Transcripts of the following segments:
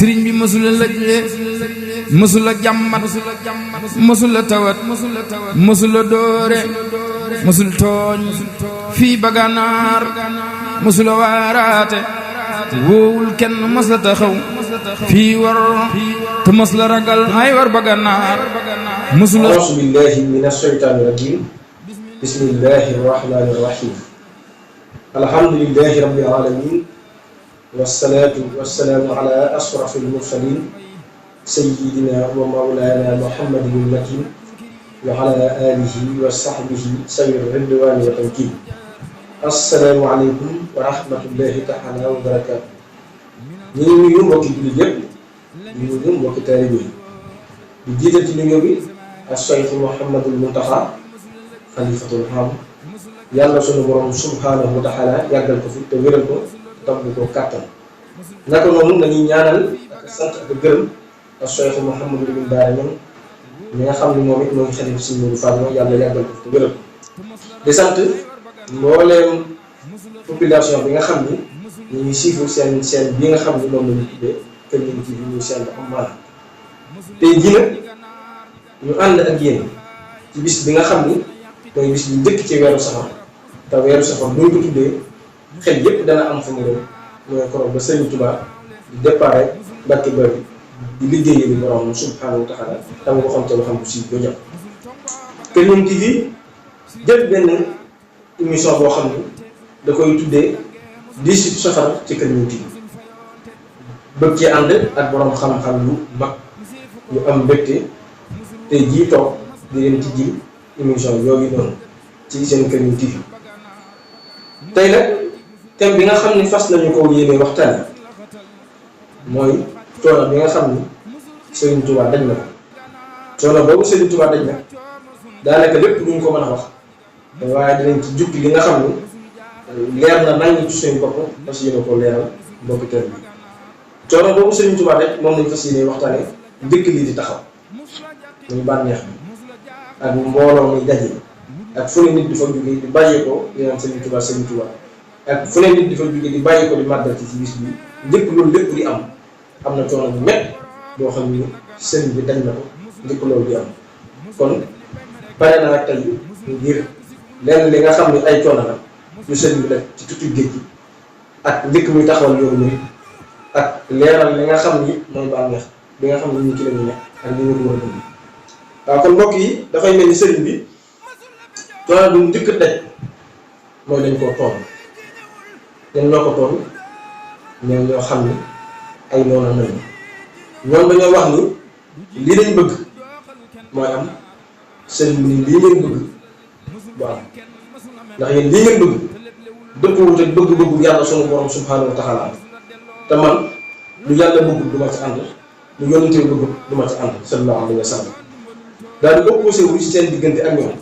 sëriñ bi mësula lëjle mësula jàmmat mësula tawat mësula dóore mësul tooñ fii ba gànnaar mësula waaraate woowul kenn mës la taxaw fii war te mës la ragal ay war ba gànnaar mësula auzu billahi mina shaytaani rajim bismillahi rahmani rahim alhamdulillahi rabbil alamin wassalatu wassalamu ala ashrafil mursalin sayyidina wa mawlana muhammadin makin wa ala alihi wa sahbihi sawir ridwani wa tamkin. Assalaamu aleykum wa rahmatullahi taala wa barakaatu. ñu ngi nuyu mbokki jullit yépp di nuyu mbokki taalibe yi di jiital ci nuyoo bi ak Cheikh Mouhamadul Muntaxa xalifatul aam yàlla sunu borom subhaanahu wa taala yàggal ko fi te wéral ko tabb ko kàttan. naka noonu nañuy ñaanal ak sant ak gërëm ak Cheikh Mouhamadul Lamine Bara Niang mi nga xam ne moom it mooy xalif si Modou Fall yàlla yàggal ko fi te wéral ko di sant mbooleem population bi nga xam ni ñu ngi siifu seen bi nga xam ni moom la ñu tuddee Kër Gningue TV ñuy seen bu am maanaam tey jii nag ñu ànd ak yéen ci bis bi nga xam ni mooy bis bi njëkk ci weeru safar te weeru safar bu ñu ko tuddee xel yépp dana am fu mu dem mooy koroog ba Sëriñ Tuubaa di déparé Mbàkke Bari di liggéeyee bi borom subhaanahu wa taala tam nga xam te lu xam bu si doo jàpp Kër Gningue TV jël benn émission boo xam ni da koy tuddee 18 safar ci Kër Gningue TV bëgg ci ànd ak borom xam-xam yu mag ñu am mbégte tey jii toog di leen ci ji émission yooyu noonu ci seen Kër Gningue TV. tey nag thème bi nga xam ni fas nañu ko yéene waxtaan mooy coono bi nga xam ni Serigne Touba daj na ko coono boobu Serigne Touba daj na daanaka lépp duñ ko mën a wax waaye dinañ ci jukki li nga xam ni leer na nañ ci suñu bopp fas yéene ko leeral mbokki kër bi. coono boobu Serigne Touba daj moom lañ fas yéene waxtaane dëkk lii di taxaw muy bànneex bi ak mbooloo muy daje ak fu ne nit di fa jógee di bàyyee ko di naan Serigne Touba ak fu ne nit di fa jógee di bàyyee ko di màggal ci bis bi njëkk loolu lépp di am na coono bu métti boo xam ni sëriñ bi dañ na ko njëkk loolu di am kon pare na nag tey ngir lenn li nga xam ni ay coono la ñu sëriñ bi def ci tukki géej gi ak njëkk muy taxawal yoonu murid ak leeral li nga xam ni mooy bànneex bi nga xam ni ñu ci la ñu nekk ak li ñu ko war a dund. waaw kon mbokk yi dafay mel ni sëriñ bi coono bu njëkk daj mooy dañ koo tooñ ñen ñoo ko tooñ ñoom ñoo xam ni ay noonu nañu ñoom dañoo wax ni lii lañ bëgg mooy am sëriñ bi ni lii ngeen bëgg bu am ndax yéen lii ngeen bëgg dëppoo ak bëgg-bëggu yàlla sunu borom subhaanahu wa taala te man lu yàlla bëggul du ma ci ànd lu yonentee bëggul du ma ci ànd sallallahu alayhi wa sallam daal di opposé wu ci seen diggante ak ñoom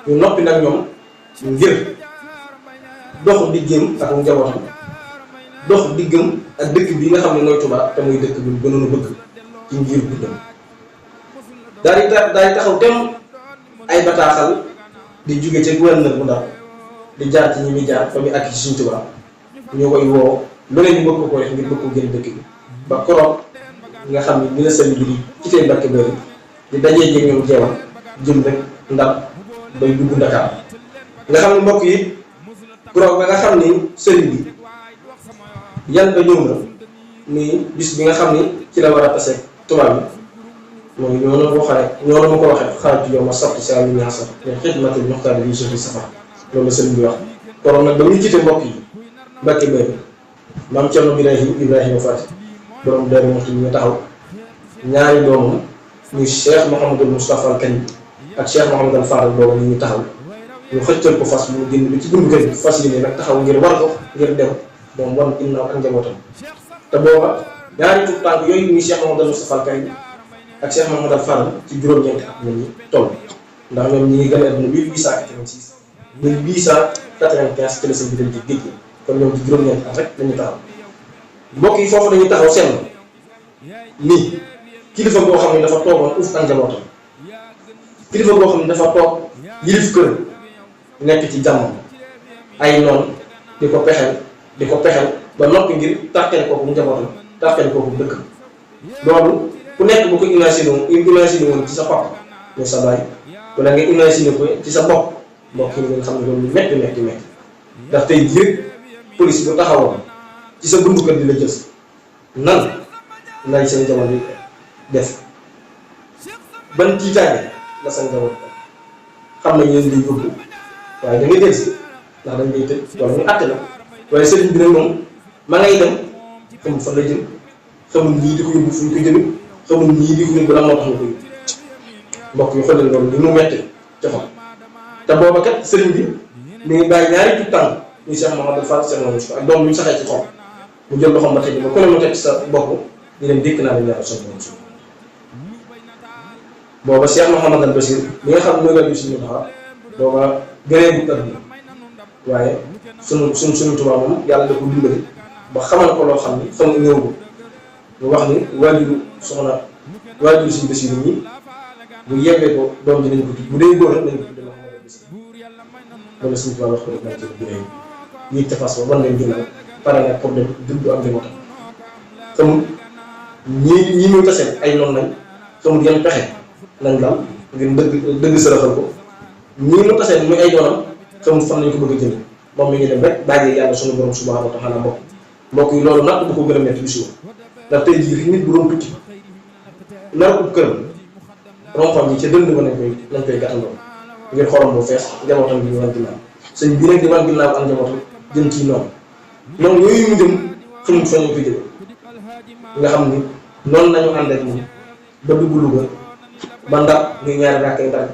ñu noppi nag ñoom ngir dox diggam ak njabootam dox diggam ak dëkk bi nga xam ne mooy Tuubaa te muy dëkk bi gënoon a bëgg ci ngir guddam daal di taxaw tem ay bataaxal di jóge ca gouverneur bu Ndar di jaar ci ñi muy jaar fa muy àgg ci suñu Tuubaa ñu koy woo lu ne ñu bëgg ko def ngir bëgg ko génn dëkk bi ba koroog nga xam ne ni la sëriñ bi di quitté Mbàkke Bari di dajee jéeg ñoom jeewal jëm rek Ndar bay dugg Ndakaar nga xam ne mbokk yi koroog ba nga xam ni sëriñ bi yan ba ñëw na ni bis bi nga xam ni ci la war a tase tubaab bi mooy ñoo ma ko waxee xaaratu yow ma sabti saa yu ñaasa te xidmatul muxtaar yi sufi safar loolu la sëriñ bi wax koroog nag ba muy jiite mbokk yi Mbàkke Bari maam Cerno Ibrahima Faty borom Daaru Muxti ñu taxaw ñaari doomam muy Cheikh Mouhamadul Moustapha Kañ ak Cheikh Mouhamadul Fadal boobu ñu taxaw ñu xëccal ko fas mu génn bi ci dund kër gi fas yi ne nag taxaw ngir war ko ngir dem moom wan ginnaaw ak njabootam te booba ñaari tuut tànk yooyu muy Cheikh Mouhamadul Moustapha Kañ ak Cheikh Mouhamadul Fadal ci juróom-ñeenti at la ñu toll ndax ñoom ñi ngi gën a àdduna 1886 1895 ci la seen bi dem ci géej gi kon ñoom ci juróom-ñeenti at rek lañu taxaw mbokk yi foofu dañuy taxaw seen nii kilifa boo xam ne dafa toogoon uuf ak njabootam kilifa boo xam ne dafa toog yilif kër nekk ci jàmm ay noon di ko pexeel ba noppi ngir tàqale kooku njabootam tàqale kooku dëkk loolu ku nekk bu ko imaginer woon ci sa papa muy sa baay wala nga imaginer ko ci sa bopp mbokk yi ngeen xam ne loolu metti ndax tey jii rek police bu taxawoon ci sa buntu kër di la jël nan lay seen jamono yi def ban tiitaange la seen jamono xam nañ leen di yóbbu waaye da ngay dellusi ndax dañ lay tëj wala ñu àtte la waaye sëriñ bi nag moom ma ngay dem xamul fan la jëm xamul ñii di ko yóbbu fu ñu ko jëlee xamul ñii di ko yóbbu lan moo tax ñu ko yóbbu mbokk yi xoolal loolu ni mu metti ca xol te booba kat sëriñ bi mi ngi bàyyi ñaari tuut tànk muy Cheikh Mouhamadou Fall Cheikh Mouhamadou ak doom bi ñu saxee ci xol mu jël loxoom ba teg ma ku ne mu teg sa bopp di leen dékk naa leen ñaata sa bopp suuf booba Cheikh Mouhamadou Bachir mi nga xam ne mooy la ñu suñu taxaw booba gënee bu tëdd waaye suñu tubaab moom yàlla da ko dimbali ba xamal ko loo xam ni xam nga ñëw ko ñu wax ni waajuru suñu Bachir ñi bu yebbee ko doom ji nañ ko tudd bu dee góor rek nañ ko tudd la loolu suñu tubaab wax ko def nañ ci bu dee ñi tefas ba ban lañ ginnaaw pare nag pour dem dund am njabootam xamul ñi muy tasee ay noonu lañ xamul yan pexe lañ dal ngir dëgg sërëxal ko ñii mu tasee muy ay doonam xamul fan lañ ko bëgg a jënd moom mi ngi dem rek daajee yàlla suñu borom subhanahu wa ta'ala mbokk yi loolu nag bu ko gën a métti bi suuf ndax tey jii nit bu doon tukki nar ub këram ronfam yi ca dënd ba nañ koy gàttandoo ngir xorom bu fees njabootam bi ñu wan ginnaaw sëñ bi nag di wan ginnaaw ak njabootam jëm ci noonu yooyu mu jëm xamul fa ñu ko jëlee nga xam ni noonu nañu ànd ak moom ba dugg Louga ba Ndar muy ñaari rakkay Ndar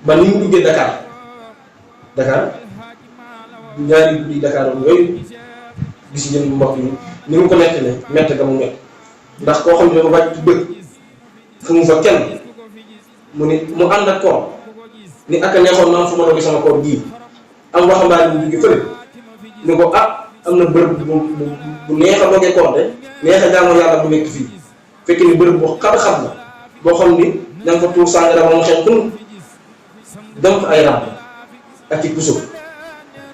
ba ni mu duggee Dakar ñaari guddi Dakar yooyu gis ngeen mbokk yi ni mu ko nettalee mett ga mu mett ndax koo xam ne dafa wàcc bëgg xamu fa kenn mu ànd ak koor ni ak a neexoon ma am fu ma dogi sama koor gii am waxambaane bu jóge fële ni ko am na bërëb bu neex a dogee koor de neex a jaamoo yàlla bu nekk fii fekk ni bërëb boo xam la boo xam ni da nga fa tuur sàngara ba mu xeeñ xun dem fa ay ràbb ak ci puso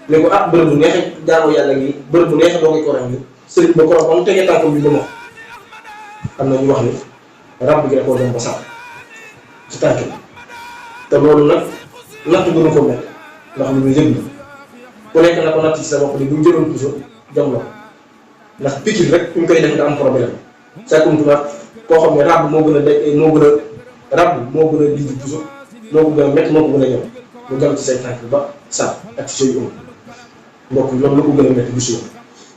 ne ko bërëb bu neex a jaamoo yàlla ngi bërëb bu neex a dogee koor ngi sëriñ ba koor ba mu tegee tànkam bi ba mox am na ñu wax ni ràbb gi da koo dem ba sàmm ci tànk bi te loolu nag natt gënu ko mel ndax lu ñu yëg la ku nekk na ko natt ci sa bopp ni bu ñu jëloon puso jam la ko ndax pikir rek ñu koy def nga am problème sakumtumaat koo xam ne ràbb moo gën a dindi puso moo ko gën a métti moo ko gën a ñëw mu jam ci say tànk ba sàmm ak ci say ëmb mbokk loolu la ko gën a métti bu suuf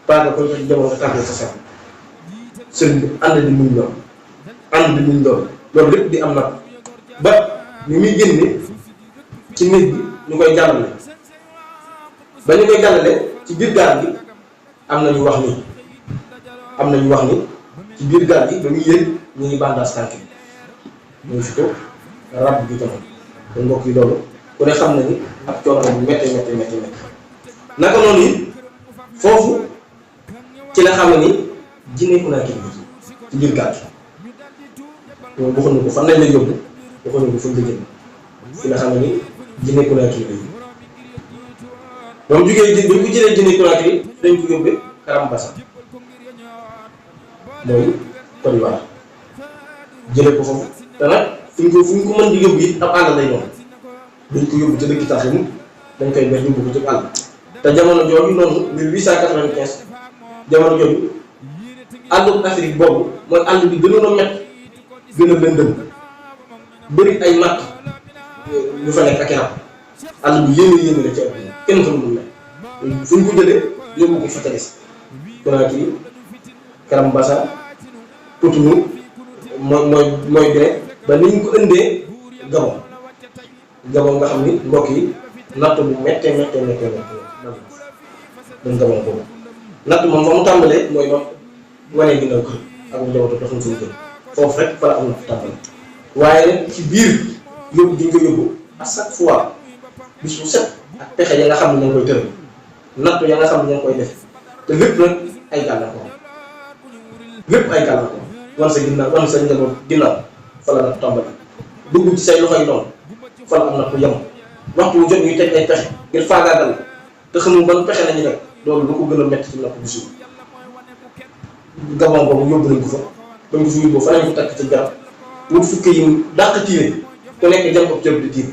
parce que kon ci jamono tànkee sa sàmm sëriñ bi ànd di muñ loolu lépp di am nag ba ni muy génne ci nit bi ñu koy jàllale ba ñu koy jàllale ci biir gaal gi am na ñu wax ni ci biir gaal gi ba muy yéeg ñu ngi bandaas tànk bi muy fi ko rab bi tamit kon mbokk yi loolu ku ne xam na ni ak coono bu métti naka noonu it foofu ci la xam ne ni Guinée Conakry ci biir gaal gi moom waxuñu ko fan lañ la yóbbu waxuñu ko fuñ la jëm ci la xam ne ni Guinée Conakry la yóbbu ba mu jugee bu ñu jëlee Guinée Conakry dañ ko yóbbee Karambassa mooy Côte d'Ivoire jëlee ko foofu te nag fu ñu ko mën di yóbbu it ab àll lay doon duñ ko yóbbu ca dëkk tax yi dañ koy ber yóbbu ko ci àll te jamono jooju noonu 1895 jamono jooju àllu Afrique boobu mooy àll bi gënoon a métti gën a lëndëm bëri ay matt yu fa nekk ak rab àll bu yéeme la ci àdduna kenn xamul lu ne fu ñu ko jëlee yóbbu ko fa ca des Conakry Karambassa Cotonou mooy bee ba ni ñu ko indee Gabon nga xam ni mbokk yi natt bu méttee dañ Gabon boobu natt moom fa mu tàmbalee mooy ba wanee ginnaaw kër ak njabootu doxuñ suñu kër foofu rek fa la am na fa tàmbale waaye ci biir yóbbu gi nga yóbbu à chaque fois bis bu set ak pexe ya nga xam ne ñoo koy tëral natt ya nga xam ne ñoo koy def te lépp nag ay gàllankoor wan sa njaboot ginnaaw fa la natt tàmbale dugg ci say loxoy noonu fa la am natt yem waxtu wu jot ñuy teg ay pexe ngir faagaagal te xamul ban pexe lañu def loolu lu ko gën a métti ci natt bu suuf Gabon boobu yóbbu nañ ko fa ba ñu fi yóbboo fa lañ ko takk ci garab wut fukki yi dàq tiire ku nekk jëm ko cër di tiir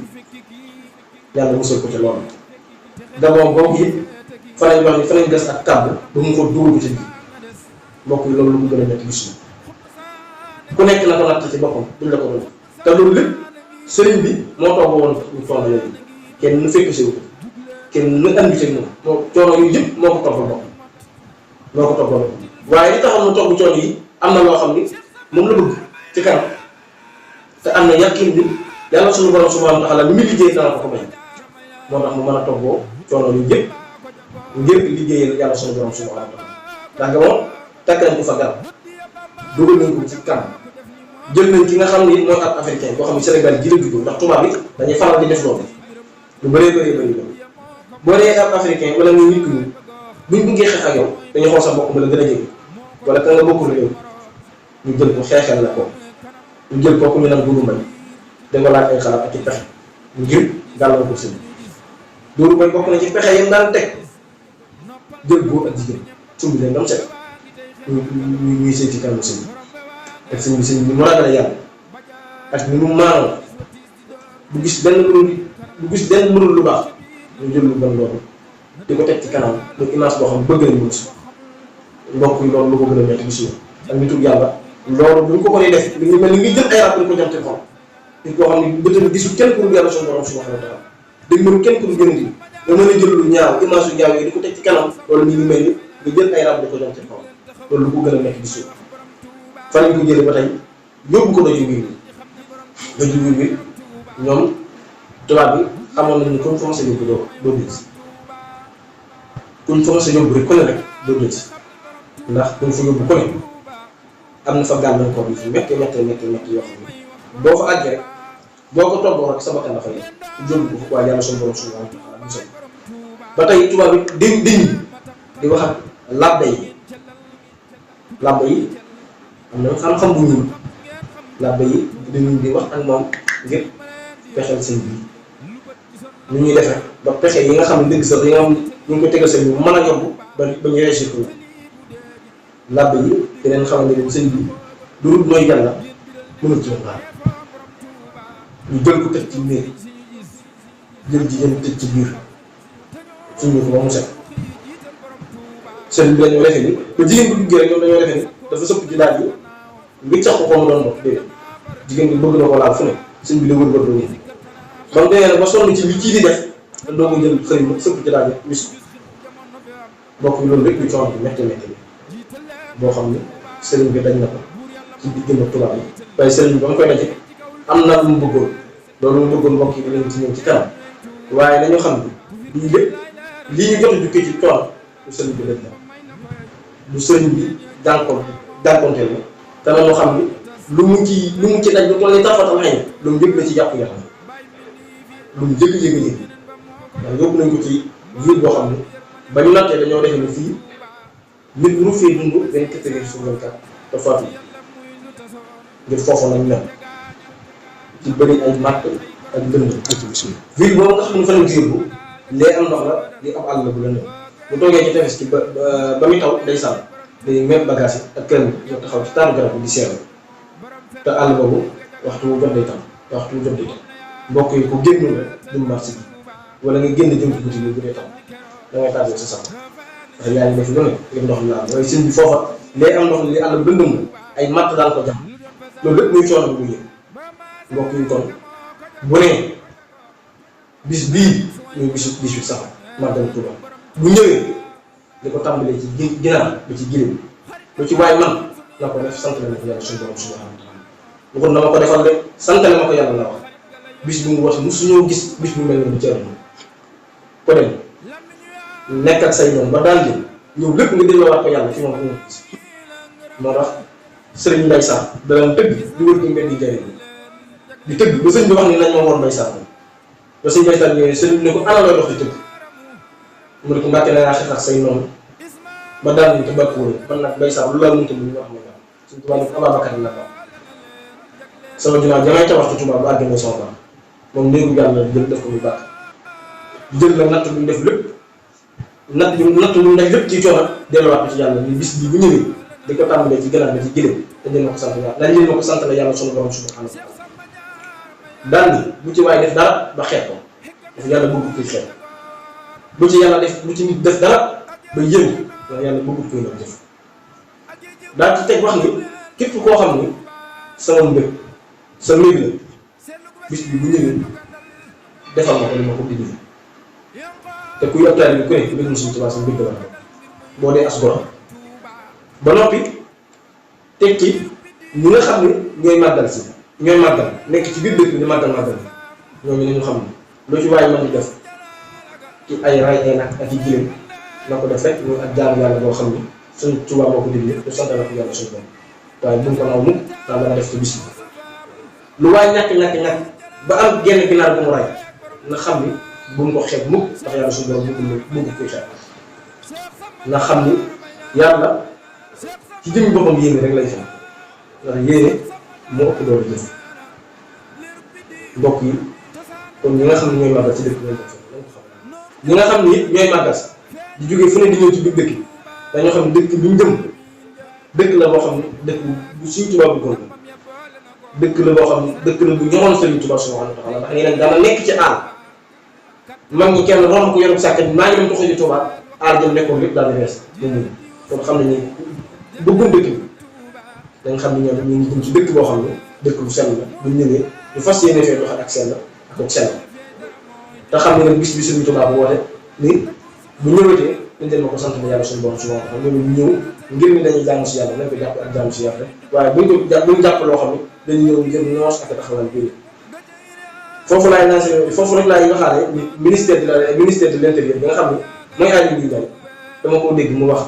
yàlla musal ko ci loolu d'abord boobu it fa lañ wax ni fa lañ gas ak kàbb ba mu ko dóor ko ci biir mbokk yi loolu lu mu gën a nekk gis ku nekk na ko natt ci boppam duñ la ko doon te loolu lépp sëriñ bi moo togg woon ñu coono yooyu kenn nu fekk siwu ko kenn nu andi ci moom moo coono yu yëpp moo ko toggal boppam moo ko toggal boppam waaye li taxoon mu togg coono yi am na loo xam ni moom la bëgg ci kanam te am na yàqin bi yàlla suñu borom subhanahu wa taala lu muy liggéey dana ko ko may moo tax mu mën a toggoo coono yu yëpp ngir liggéeyal yàlla suñu borom subhanahu wa taala ndax nga moom takk nañ ko fa garab dugal nañ ko ci kanam jël nañ ki nga xam ni mooy ab africain boo xam ne Sénégal ji la juddoo ndax tubaab yi dañuy faral di def loolu lu bëree bëri boo dee ab africain wala nga nit ku ñuul buñ bëggee xeex ak yow dañuy xool sa mbokk mu la gën a jege wala ka nga bokkul réew ñu jël ko xeexal la ko ñu jël kooku ñu naan Doudou Mbaye da nga laaj ay xalaat ak ci pexe ngir gàllankoor ko sëñ Doudou Mbaye bokk na ci pexe yam daan teg jël góor ak jigéen sumbi leen dam set ñuy seeti kanamu sëñ ak sëñ bi mu ragal yàlla ak ni mu maanoo bu gis benn mënul lu baax ñu jël lu bon loolu di ko teg ci kanam muy image boo xam bëgg nañ mën si mbokk yi loolu lu ko gën a metti gis ak nitu yàlla loolu bu ñu ko koy def li ñu mel ni ngi jël ay rab di ko jam ci xol nit koo xam ne bëtam gisul kenn ku dul yàlla suñu borom subhanahu wa taala dégg mënu kenn ku dul gën di nga mën a jël lu ñaaw image yu ñaaw yooyu di ko teg ci kanam loolu mi ngi mel ni nga jël ay rab di ko jam ci xol loolu lu ko gën a metti gis fan lañ ko jëlee ba tey yóbbu ko doju biir bi ñoom tubaab bi xamoon nañu comme foncé yóbbu doo dëgg kuñ foncé yóbbu rek ku ne rek doo dëgg ndax kuñ fa yóbbu ku ne am na fa gàllankoor yi fi métti yoo xam ne boo fa àggee rek boo ko toggoo rek sa bakkan dafa yem jóbbu ko fa waaye yàlla suñu borom subhanahu wa taala musal ba tey tubaab bi dañ di wax ak labbe yi am na xam-xam bu ñuul labbe yi dañuy di wax ak moom ngir pexeel sëñ bi ñu ñuy defee ba pexe yi nga xam ne dëgg sax yi nga xam ñu ngi ko tegal sëñ bi mën a yóbbu ba ñu réussir ko labbe yi dineen xamante ne sëñ bi du dul mooy yàlla mënul ci dara ñu jël ko teg ci biir jël jigéen tëj ci biir suñu ko ba mu set sëñ bi dañoo defee ni te jigéen bu duggee rek ñoom dañoo defee ni dafa sëpp ci daal yi ngi sax ko mu doon dox déedéet jigéen bi bëgg na ko laal fu ne sëñ bi la wër bër doo ba mu demee nag ba sonn ci li kii di def te doo ko jël xëy na sëpp ci daal yi wis bokk loolu rek ñu coono bi métti boo xam ne sëriñ bi dañ na ko ci diggante tubaab yi waaye sëriñ bi ba mu koy daje am na lu mu bëggoon loolu mu bëggoon mbokk yi dinañ ci ñëw ci kanam waaye dañoo xam ne lii lépp lii ñu jot a jukkee ci coono lu sëriñ bi def la lu sëriñ bi jànkonteel la te na ñu xam ni lu mu ci daj lu toll ni tafatal xëy lu mu yëg la ci jàpp yaram lu mu yëg ndax yóbbu nañ ko ci biir boo xam ne ba ñu nattee dañoo defe ni fii nit mënu fee dund 24 heures sur 24 te faatu ngir foofu nañ mel ci bëri ay màtt ak dënd ville boobu nga xam ne fa lañ ko yóbbu lee am ndox la li am àll bu la nëw bu toogee ci tefes ci ba muy taw day sànn day même bagage yi ak kër ñoo taxaw ci taaru garab bi di seetlu te àll boobu waxtu wu jot day tam te waxtu wu jot day tam mbokk yi ko génn la jëm marché bi wala nga génn jëm ci boutique bi bu dee tam da ngay tàggoo sa sax ndax yaa ngi def lu ne li ndox mi la am waaye sëñ bi foofa lee am ndox li àll dëndëm ay matt daan ko jàpp loolu lépp muy coono bi muy yëg mbokk yi kon bu ne bis bii muy bisu 18 safar màggal Tuuba bu ñëwee di ko tàmbalee ci ginaar ba ci giléem lu ci waay man na ko def sant la ma ko yàlla suñu borom subhanahu wa taala waxoon na ma ko defal de santale ma ko yàlla la wax bis bi mu wax musuñoo gis bis bu mel noonu ci àdduna ko dem nekk ak say noonu ba daal di ñëw lépp nga delloowaat ko yàlla fi moom ko gis moo tax sëriñ Mbay Sarr danañ tëgg di wër ko mbedd di jëriñ di tëgg ba sëñ bi wax ni nañ ma woon Mbay Sarr ba sëñ Mbay Sarr ñëwee sëriñ bi ne ko ana looy dox di tëgg mu ne ko mbàkke na ngaa xeex ak say noonu ba daal ñu te bàkk wóor man nag Mbay Sarr lu la mënta ñu wax ma daal suñ tubaab ne ko Ababacar la ko sama jumaa jamay tabax ci Tuubaa bu àggee mooy sama baax moom néegu yàlla jël def ko muy bàkk jël la natt bi def lépp natt ñu def lépp ci coono delluwaat ko ci yàlla ni bis bi bu ñëwee di ko tàmbalee ci gënaat ba ci gëléem dañ leen ma ko sant yàlla dañ leen ma ko sant la yàlla sunu borom subhanahu wa taala daal ni bu ci waaye def dara ba xeet ko dafa yàlla bëgg koy xeet bu ci yàlla def bu ci nit def dara ba yëngu ndax yàlla bëgg koy nag def daal ci teg wax ni képp koo xam ni sama mbëg sa mbëg la bis bi bu ñëwee defal ma ko li ma ko digg te kuy ab taalibe bi ku ne ku déglu Sëriñ Tuubaa sa mbëg la boo dee as goro ba noppi teg ci ñi nga xam ne ñooy màggal si ñooy màggal nekk ci biir dëkk bi di màggal ñooñu nañu xam ne lu ci waay mën di def ci ay ray ay nag ak i giléem na ko def rek ñu ak jaamu yàlla boo xam ne Sëriñ Tuubaa moo ko digle te sant na ko yàlla suñu borom waaye bu mu ko naw mukk daa dana def ci bis bi lu waay ñàkk ba am genn ginaar bu mu ray na xam ni bu mu ko xeeb mukk ndax yàlla suñu borom bëgg koy xeeb na xam ni yàlla ci jëmmi boppam yéene rek lay fay ndax yéene moo ëpp doole jëf mbokk yi kon ñi nga xam ne ñooy màggal ci dëkk bi ñi nga xam ne it ñooy màggal di jógee fu ne di ñëw ci biir dëkk yi dañoo xam ne dëkk bi ñu jëm dëkk la boo xam ne dëkk bu Sëriñ Tuubaa bëggoon dëkk la boo xam ne dëkk la bu ñoroon Sëriñ Tuubaa subhaanahu wa taala ndax nee nañ dana nekk ci aal mag ñi kenn romb ko yorub sàkket bi maa ngi dem toxo ji Tuubaa aal jëm nekkoon lépp daal di rees kon xam ne ni bëggoon dëkk bi dañ xam ne ñoom ñu ngi jëm ci dëkk boo xam ne dëkk bu sell la bu ñëwee ñu fas yéene fee doxal ak sell ak sell te xam ne nag bis bi Sëriñ Tuubaa bu woote ni bu ñëwatee dañ leen ma ko sant na yàlla suñu borom subhanahu wa ta'ala ñoom ñu ñëw ngir ni dañuy jàng si yàlla nañ ko jàpp ak jàng si yàlla waaye buñ jàpp loo xam ne dañu ñëw ngir noos ak taxawal biir foofu laay lancé foofu rek laay waxaale ministère de l'intérieur bi nga xam ne mooy Aly Ngouille Ndiaye dama koo dégg mu wax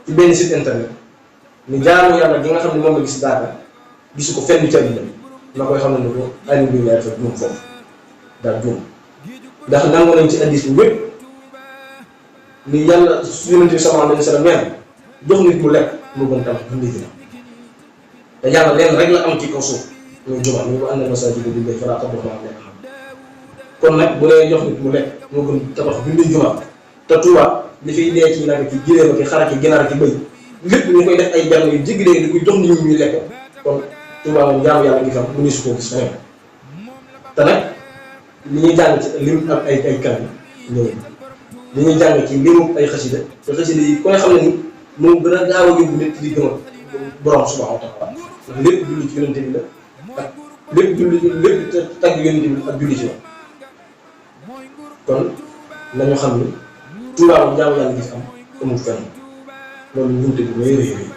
ci benn site internet ni jaamu yàlla gi nga xam ne moom la gis daaka gisu ko fenn ci àddina na koy xam ne ko Aly Ngouille Ndiaye dafa juum foofu daal juum ndax nangu nañ ci hadiis bi wépp ni yàlla Yonent bi sallallahu alayhi wa sallam nee jox nit mu lekk moo gën tax dundee dina te yàlla leen rek la am ci kaw suuf muy jumaa ñu ko àndal masaajida lillahi falaa tad'uu ma'a llaahi ahadan kon nag bu dee jox nit mu lekk moo gën tabax dundee jumaa te Tuubaa li fiy dee ci nag ki giléem ak xar ak ginaar ak bëy lépp ñu koy def ay benn yu jéggi léegi di koy jox nit ñi ñuy lekk kon Tuubaa moom jaamu yàlla ngi fi am bu ñu su koo gis feneen te nag li ñuy jàng ci lim ak ay kan ñëw li ñuy jàng ci limu ay xasida te xasida yi ku ne xam ne ni moo gën a gaaw a yóbbu nit di gëm a borom subhanahu wa ta'ala ndax lépp julli ci yonente bi la ak lépp julli lépp tagg yonente bi ak julli ci la kon nañu xam ni Tuubaa moom jaamu yàlla gi fi am amul fenn loolu ñunte bi mooy rëy rëy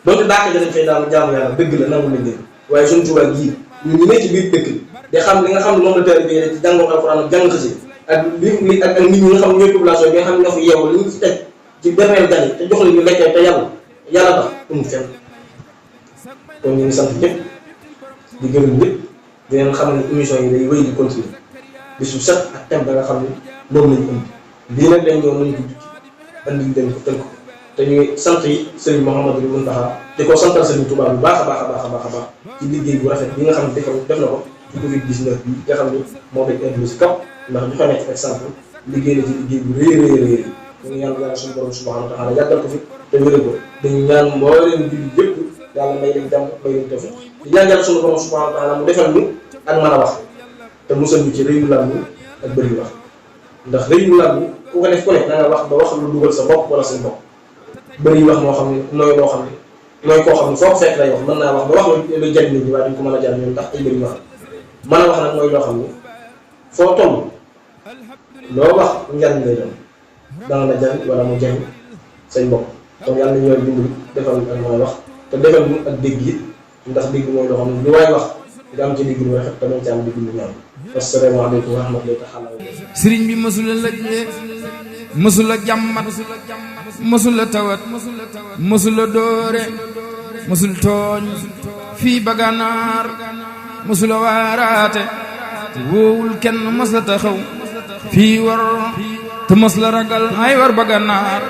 donte daaka ja dañ fay daan jaamu yàlla dëgg la nangu nañ leen waaye suñu Tuubaa gii ñun ñu ne ci biir dëkk bi de xam li nga xam ne moom la taalibe bi ci jàngoon alxuraan ak jàng xasida ak li ak nit ñi nga xam ne ñooy population bi nga xam ne ñoo fi yeewu li ñu fi teg ci berneel gan yi te jox la ñu lekkee te yàlla tax amul fenn kon ñu ngi sant ñëpp di gërëm ñëpp di leen xam ne émission yi day wéy di continuer bis bu set ak thème ba nga xam ne moom lañu indi lii nag dañ ñëw nañ ko jukki andi leen ko tënk ko te ñuy sant yi Serigne Mouhamadou Mountakha di ko santal Serigne Touba bu baax a baax a baax a baax a baax ci liggéey bu rafet bi nga xam ne def na ko ci Covid 19 bi nga xam ne moo dañ indi si kaw ndax joxe na ci exemple liggéey na ci liggéey bu rëy ñu ngi ñaan yàlla suñu borom subhanahu wa ta'ala yàggal ko fi te wéral ko dañu ñaan mbooleem jullit yëpp yàlla may leen jàmm may leen tawfiq di ñaan yàlla suñu borom subhanahu wa ta'ala mu defal ñu ak mën a wax te musal ñu ci rëyu lam ñu ak bëri wax ndax rëyu lam ñu ku ko def ku ne da nga wax ba wax lu dugal sa bopp wala seen bopp bëri wax moo xam ne nooy loo xam ne nooy koo xam ne foo ko fekk lay wax mën naa wax ba wax lu jariñ nit ñi waaye duñ ko mën a jariñ ñoom ndax ay bëri wax mën a wax nag mooy loo xam ne foo toll loo wax njariñ lay doon dana la jariñ wala mu jariñ say mbokk kon yàlla nañu yor dimbali defal ak mooy wax te defal ñu ak dégg yi ndax dégg mooy loo xam ne lu waay wax nga am ci dégg lu rafet te nañ ci am dégg lu ñaaw asalaamaaleykum wa rahmatullahi taala sëriñ bi mësula lëjee mësula jàmmat mësula tawat mësula doore mësul tooñ fii ba Gànnaar mësula waaraate woowul kenn mës la taxaw fii war te mës la ragal ay war ba Gànnaar